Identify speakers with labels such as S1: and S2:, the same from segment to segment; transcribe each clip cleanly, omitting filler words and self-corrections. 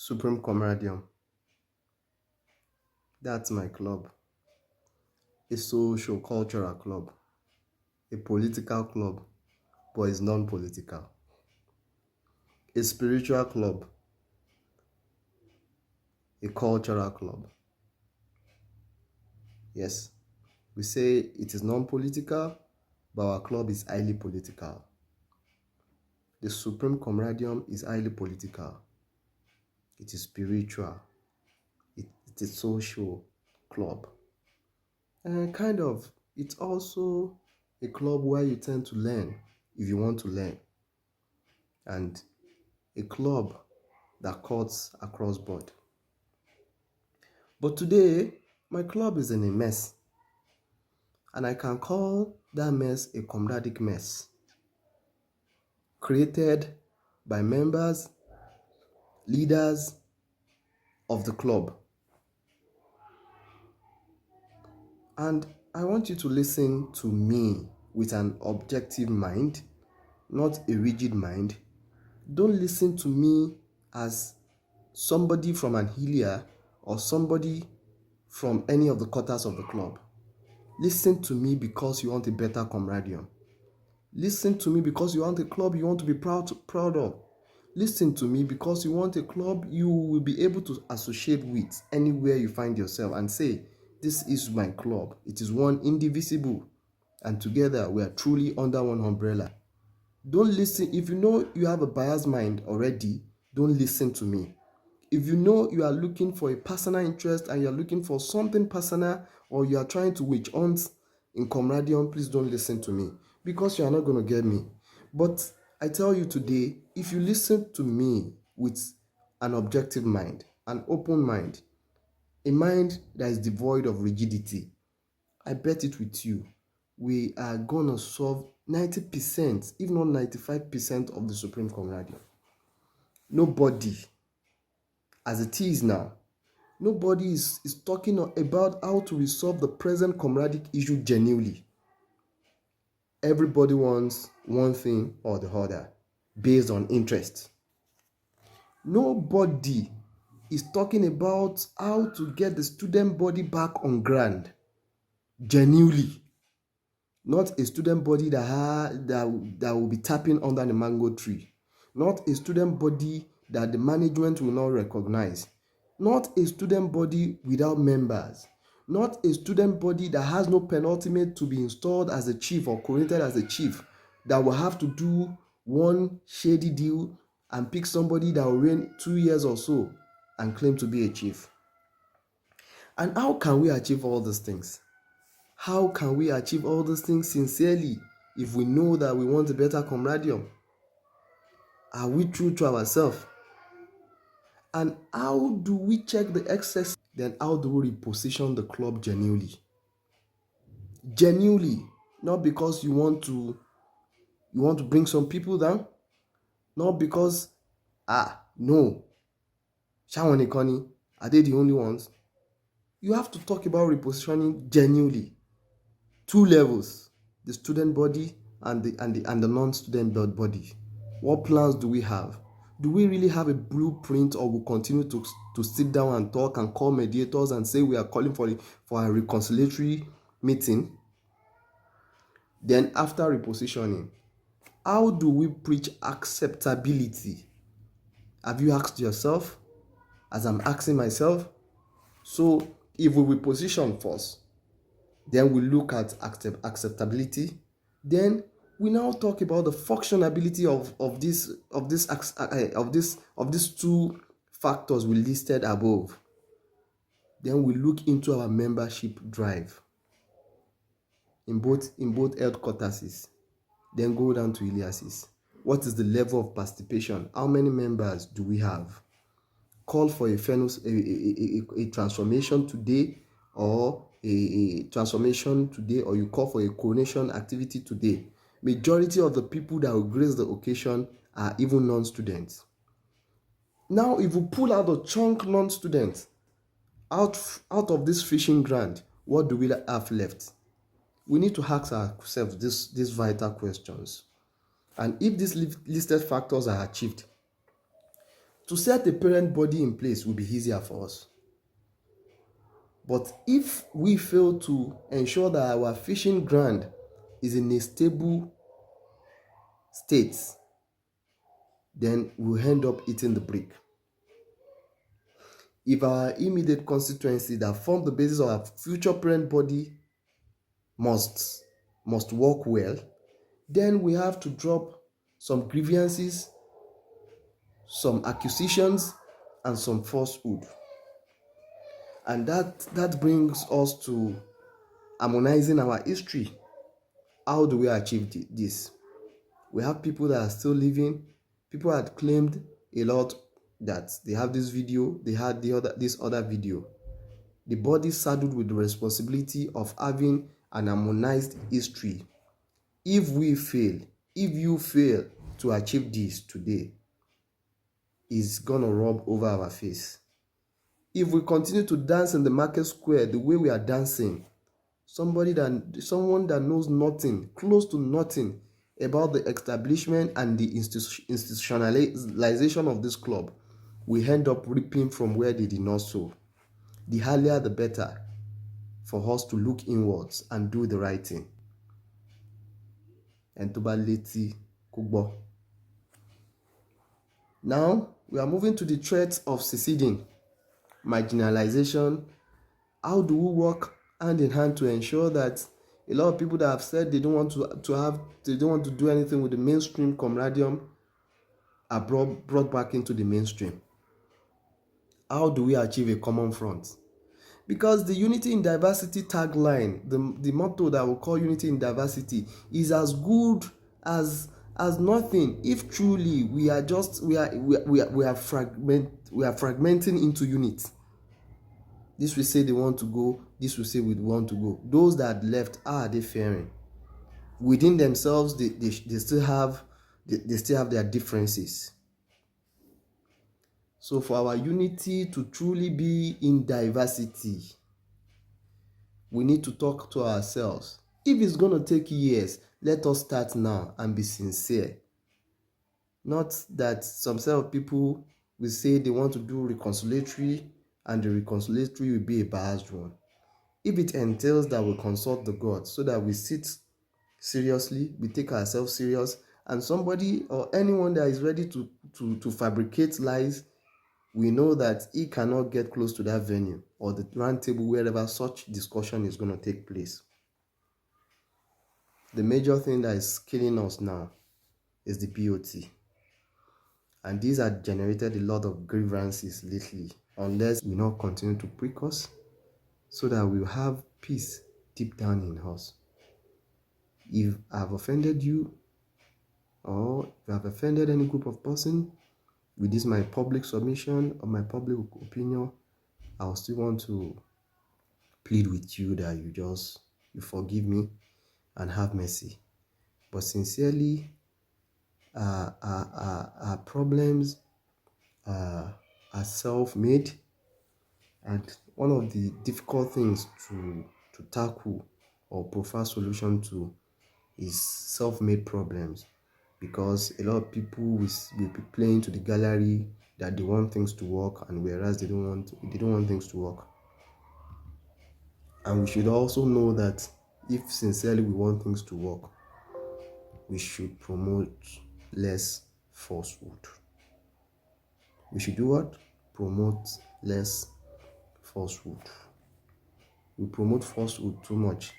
S1: Supreme Comradium. That's my club. A social cultural club. A political club, but it's non-political. A spiritual club. A cultural club. Yes, we say it is non-political, but our club is highly political. The Supreme Comradium is highly political. It is spiritual. It is social club. And it's also a club where you tend to learn if you want to learn. And a club that cuts across board. But today, my club is in a mess. And I can call that mess a comradic mess. Created by members, leaders of the club. And I want you to listen to me with an objective mind, not a rigid mind. Don't listen to me as somebody from Anhilia or somebody from any of the quarters of the club. Listen to me because you want a better comradium. Listen to me because you want a club you want to be proud of. Listen to me because you want a club you will be able to associate with anywhere you find yourself and say, this is my club. It is one indivisible. And together we are truly under one umbrella. Don't listen. If you know you have a biased mind already, don't listen to me. If you know you are looking for a personal interest and you are looking for something personal or you are trying to witch hunt in comradium, please don't listen to me because you are not going to get me. But I tell you today, if you listen to me with an objective mind, an open mind, a mind that is devoid of rigidity, I bet it with you, we are going to solve 90%, if not 95% of the Supreme Comradium. Nobody, as it is now, nobody is talking about how to resolve the present comradic issue genuinely. Everybody wants one thing or the other based on interest. Nobody is talking about how to get the student body back on ground genuinely. Not a student body that will be tapping under the mango tree. Not a student body that the management will not recognize. Not a student body without members. Not a student body that has no penultimate to be installed as a chief or coronated as a chief that will have to do one shady deal and pick somebody that will reign 2 years or so and claim to be a chief. And how can we achieve all these things? How can we achieve all these things sincerely if we know that we want a better comradium? Are we true to ourselves? And how do we check the excess? Then how do we reposition the club genuinely? Genuinely, not because you want to bring some people down, not because no, Shawan Ekoni, are they the only ones? You have to talk about repositioning genuinely. 2 levels, the student body and the non-student body. What plans do we have? Do we really have a blueprint, or will continue to sit down and talk and call mediators and say we are calling for a reconciliatory meeting? Then after repositioning, how do we preach acceptability? Have you asked yourself, as I'm asking myself? So if we reposition first, then we look at acceptability. Then we now talk about the functionability of these 2 factors we listed above. Then we look into our membership drive in both headquarters. Then go down to Iliasis. What is the level of participation? How many members do we have? Call for a transformation today, or a transformation today, or you call for a coronation activity today. Majority of the people that will grace the occasion are even non-students. Now, if we pull out the chunk non-students out of this fishing ground, what do we have left? We need to ask ourselves these vital questions. And if these listed factors are achieved, To set a parent body in place will be easier for us. But if we fail to ensure that our fishing ground is in a stable state, then we'll end up eating the brick. If our immediate constituency that form the basis of our future parent body must work well, then we have to drop some grievances, some accusations, and some falsehood. And that brings us to harmonizing our history. How do we achieve this? We have people that are still living. People had claimed a lot that they have this video, they had this other video. The body saddled with the responsibility of having an harmonized history. If you fail to achieve this today, it's gonna rub over our face. If we continue to dance in the market square the way we are dancing, someone that knows nothing, close to nothing about the establishment and the institutionalization of this club, we end up reaping from where they did not sow. The earlier the better for us to look inwards and do the right thing. And to baleti kugbo. Now we are moving to the threats of seceding, marginalization. How do we work hand in hand to ensure that a lot of people that have said they don't want to do anything with the mainstream comradium are brought back into the mainstream? How do we achieve a common front? Because the unity in diversity tagline, the motto that we call unity in diversity, is as good as nothing if truly we are fragmenting into units. This will say they want to go, this will say we want to go. Those that left, how are they faring? Within themselves, they still have their differences. So for our unity to truly be in diversity, we need to talk to ourselves. If it's going to take years, let us start now and be sincere. Not that some set of people will say they want to do reconciliatory, and the reconciliatory will be a biased one. If it entails that we consult the gods so that we sit seriously, we take ourselves serious, and somebody or anyone that is ready to fabricate lies, we know that he cannot get close to that venue or the round table wherever such discussion is going to take place. The major thing that is killing us now is the BOT. And these have generated a lot of grievances lately, unless we not continue to prick us so that we will have peace deep down in us. If I have offended you, or if I have offended any group of person with this my public submission or my public opinion, I will still want to plead with you that you forgive me and have mercy. But sincerely, our problems are self-made, and one of the difficult things to tackle or prefer solution to is self-made problems, because a lot of people will be playing to the gallery that they want things to work, and whereas they don't want things to work. And we should also know that if sincerely we want things to work, we should promote less falsehood. We should do what? Promote less falsehood. We promote falsehood too much.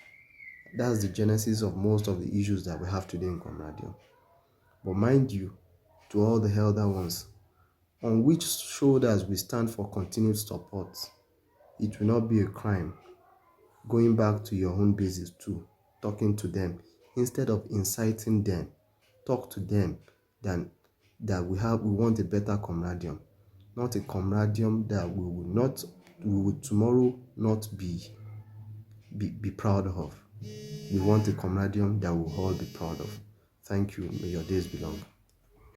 S1: That's the genesis of most of the issues that we have today in Comradium. But mind you, to all the elder ones, on which shoulders we stand for continued support, it will not be a crime going back to your own bases too, talking to them, instead of inciting them. Talk to them that we want a better Comradium, not a Comradium that we would tomorrow not be proud of. We want a Comradium that we will all be proud of. Thank you. May your days be long.